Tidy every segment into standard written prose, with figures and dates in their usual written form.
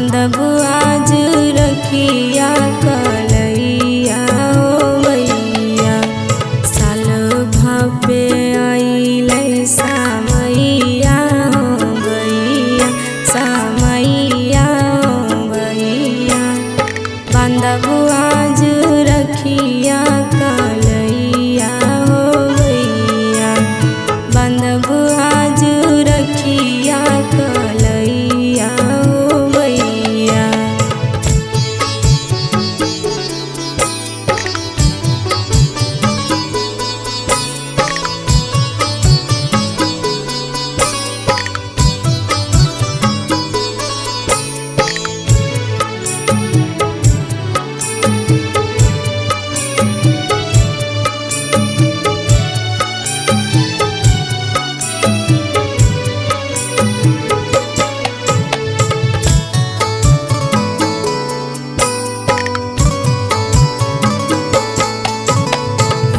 बांधब आज रखिया कलैया हो मैया। साल भपे अइलै समैया हो भैया, समैया हो भैया। बांधब आज रखिया कलैया हो भैया, बांधब आज रखिया कलैया हो भैया।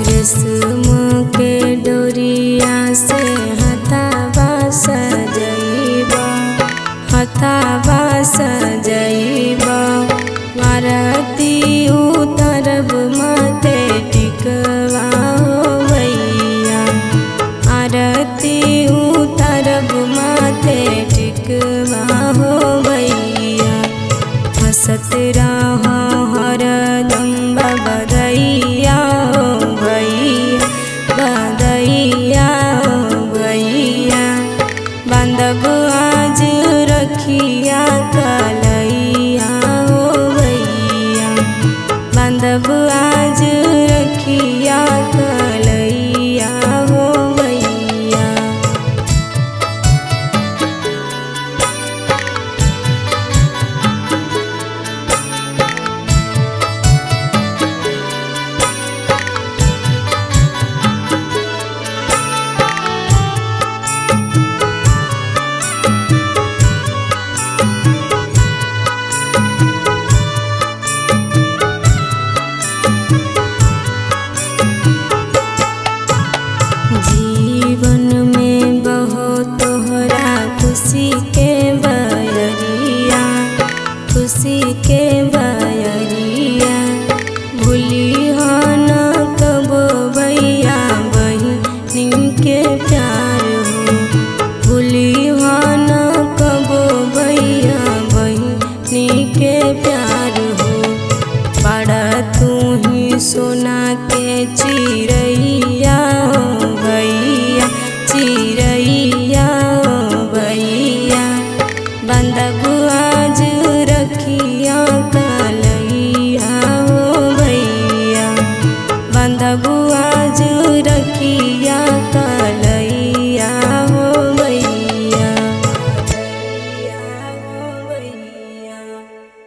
रेशम के डोरिया से हथवा सजैबा, हथवा सजैबा। आरती उतरब माथे टिकवा हो भैया, आरती उतरब माथे टिकवा हो भैया। हंसत रह हरदम बधैया हो भैया, बधैया हो भैया। बांधब आज रखिया कलैया हो भैया, बांधब आज रखिया कलैया हो भैया। जीवन में बहो तोहरा खुशी के बयरिया, खुशी के बयरिया। भूली हो न कबो भैया बहिनी के प्यार हो, भूली हो न कबो भैया बहिनी के प्यार हो। बड़ा तू ही सोना के चिड़ैया हो भैया, चिड़ैया हो भैया। बांधब